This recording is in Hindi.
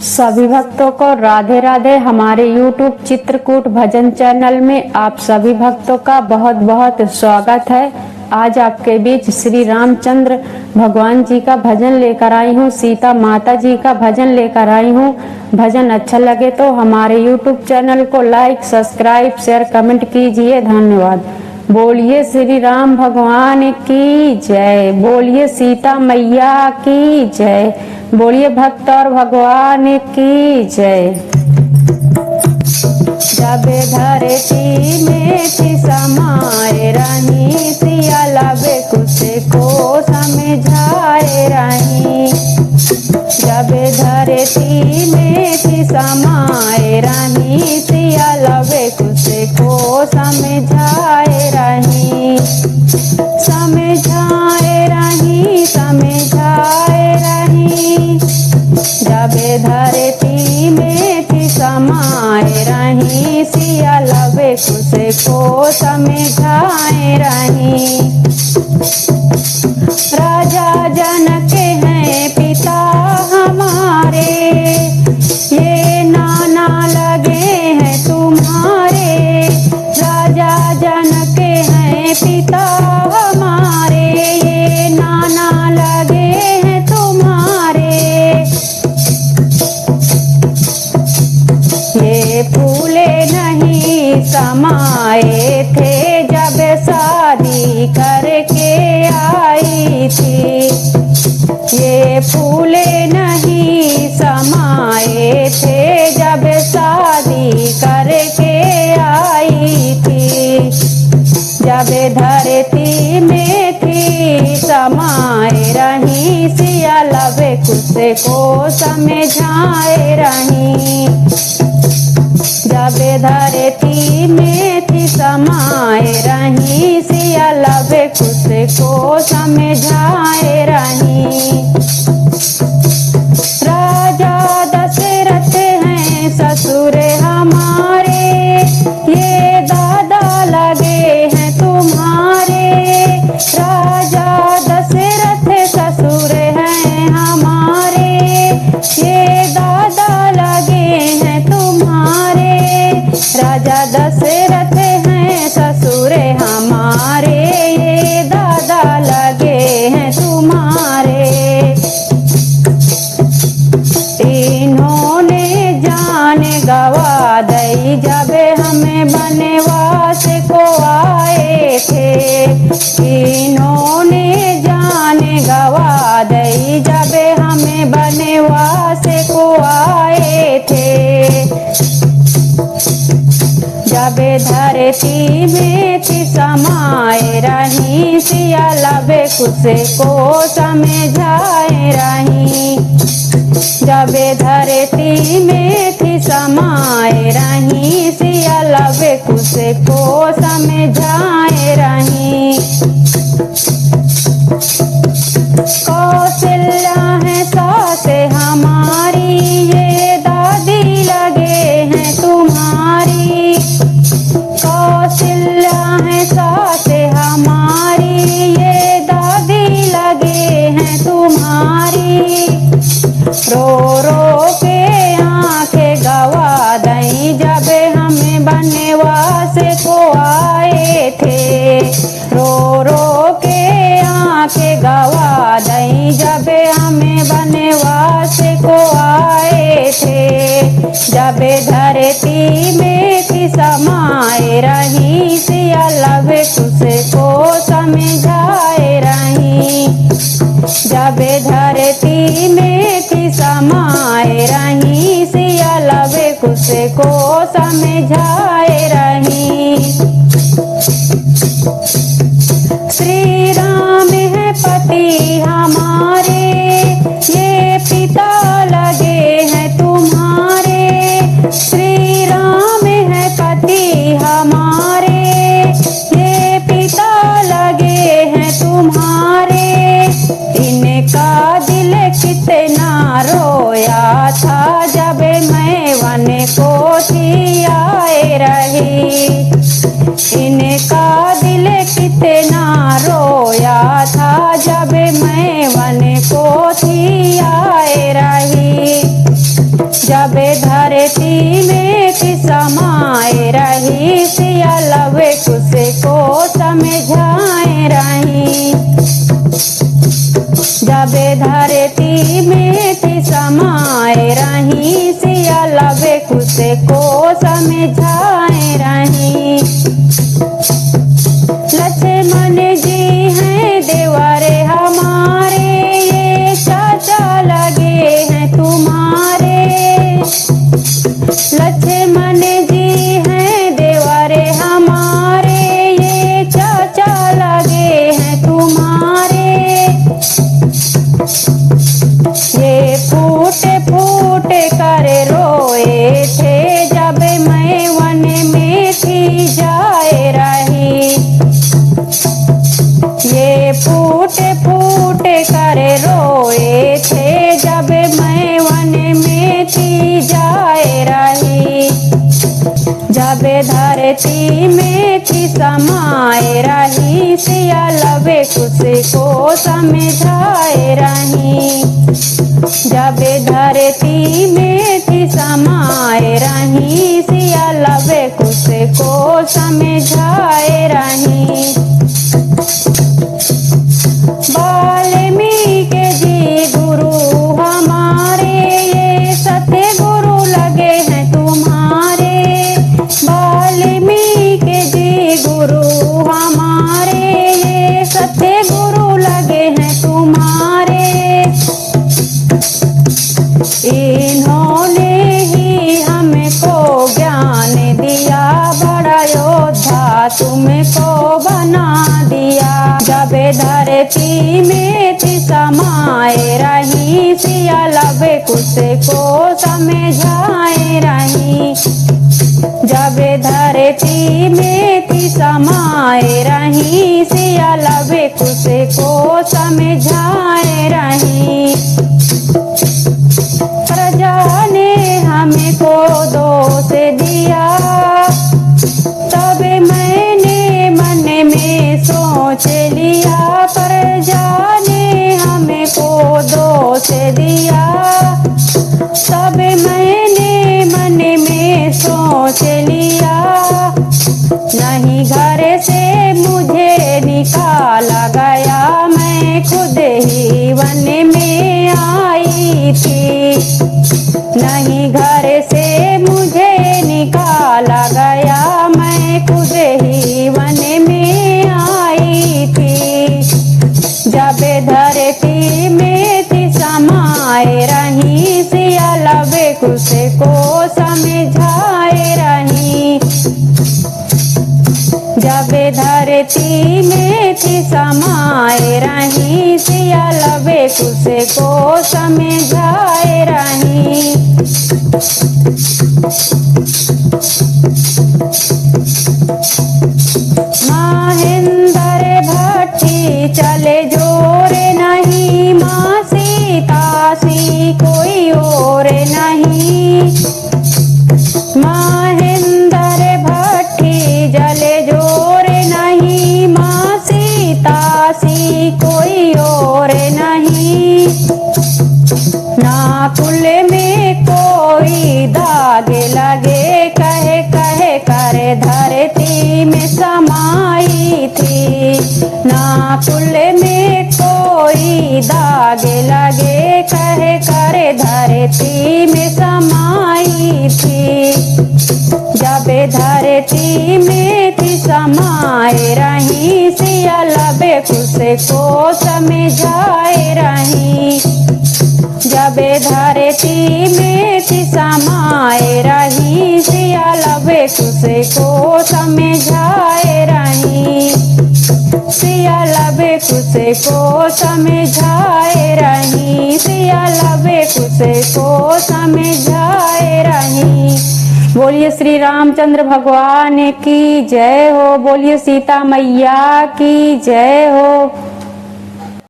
सभी भक्तों को राधे राधे। हमारे YouTube चित्रकूट भजन चैनल में आप सभी भक्तों का बहुत बहुत स्वागत है। आज आपके बीच श्री रामचंद्र भगवान जी का भजन लेकर आई हूँ, सीता माता जी का भजन लेकर आई हूँ। भजन अच्छा लगे तो हमारे YouTube चैनल को लाइक, सब्सक्राइब, शेयर, कमेंट कीजिए। धन्यवाद। बोलिए श्री राम भगवान की जय, बोलिए सीता मैया की जय, बोलिए भक्त और भगवान की जय। जब धरती में थी समाए रही, सिया लबे कुछ को समझाए रही। जब धरती में थी समाए रही, सिया लबे कुछ को समझाए रही। समझाए रही, समझाए रही। जब धरती में थी समाए रही, सिया लबे कुछ को समझाए रही। राजा जनक हैं पिता हमारे, ये नाना लगे हैं तुम्हारे। राजा जनक हैं पिता हमारे, ये नाना लगे हैं तुम्हारे। ये फूले नहीं समाए थे जब शादी करके आई थी। ये फूले नहीं समाए थे जब शादी करके आई थी। जब धरती में थी समाए रही, सिया लबे कुछ को समझाए रही। जब धरती में थी समाए रही, सिया लबे कुछ को समझाए रही। राजा दशरथ हैं ससुर हमारे, ये दादा लगे हैं तुम्हारे। राजा दशरथ ससुर हैं हमारे, ये दादा लगे हैं तुम्हारे। राजा दशरथ हैं ससुर हमारे, ये दादा लगे हैं तुम्हारे। इन्होंने जान गवा दई जब हमें बनवास को आए थे। इन्होंने जान गवा दई जब हमें बनवास को आए थे। जब धरती में थी समाए रही, सिया लबे कुछ को समझाए रही। जब धरती में थी समाए रही, सिया लबे कुछ को समझाए रही। कौशल्या है सास हमारी, ये दादी लगे हैं तुम्हारी। कौशल्या है सास हमारी, ये दादी लगे हैं तुम्हारी। रो रो के आंखें गवा दई जब हमें बनवास को आए थे। रो रो के आंखें गवा दई जब हमें बनवास को आए थे। जब धरती में थी समाए रही, सिया लबे कुछ को समझाए रही। जब धरती में थी समाए रही, सिया लबे कुछ को समझाए रही। श्री राम है पति हमारे, ये पिता लगे हैं तुम्हारे। श्री राम है पति हमारे, ये पिता लगे हैं तुम्हारे। इनका दिल कितना रोया था जब मैं वन को थी आए रही। इनका दिल कितना रोया था जब मैं वन को थी आए रही। जबे धरती में थी समाए रही, सिया लवे कुसे को समझाए रही। जबे धरती में थी समाए रही, सिया लवे कुसे को समझाए रही। लक्ष्मण जी हैं देवरे हमारे, ये चाचा लगे हैं तुम्हारे। लक्ष्मण जी हैं देवरे हमारे, ये चाचा लगे हैं तुम्हारे। ये फूट फूट कर रोए थे, जब मैं वन में थी जाए रही। ये फूट फूट कर रोए थे, जब मैं वन में थी जाए रही। जब धरती में थी समाए रही, सिया लवे कुसे को समझाए रही। जब धरती में थी समाए रही, सिया लवे कुसे को समझाए रही। वाल्मीकि जी गुरु हमारे, ये सत्य गुरु लगे हैं तुम्हारे। वाल्मीकि जी गुरु हमारे, ये सत्य गुरु लगे हैं तुम्हारे। इन्होंने ही हमको ज्ञान दिया, बड़ा योद्धा तुमको बना दिया। जब धरती में थी समाए रही, सिया लवे कुसे को समझाए रही। जब धरती में थी समाए रही, सिया लवे कुसे को समझाए रही। प्रजा ने हमको दोष दिया, तब मैंने मन में सोच लिया। प्रजा ने हमको दोष दिया, तब मैंने मन में सोच लिया। नहीं घर से मुझे निकाला गया, मैं खुद ही वन में आई थी। नहीं घर से मुझे निकाला गया, मैं खुद ही वन में आई थी। जब धरती में थी समाए रही, सिया लवे कुसे को समझाए रही। जब धरती में थी समाए रही, सिया लवे कुसे को समझाए रही। महेंद्र भट्टी चले जोर नहीं, माँ सीता सी कोई और नहीं। महेंद्र भट्टी जले जोर नहीं, माँ सीता सी कोई और नहीं। नाकुल में कोई दाग लगे, कहे कहे कर धरती में समाई थी। नाकुल में कोई दाग लगे, कहे कर धरती में समाई थी। जब धरती में थी समाए रही, सिया लवे कुसे को समझाए रही। जब धरती में थी समाए रही, सिया लवे कुसे को समझाए रही। सिया लवे कुसे को समझाए रही, सिया लवे कुसे को समझाए रही। बोलिए श्री रामचंद्र भगवान की जय हो, बोलिए सीता मैया की जय हो।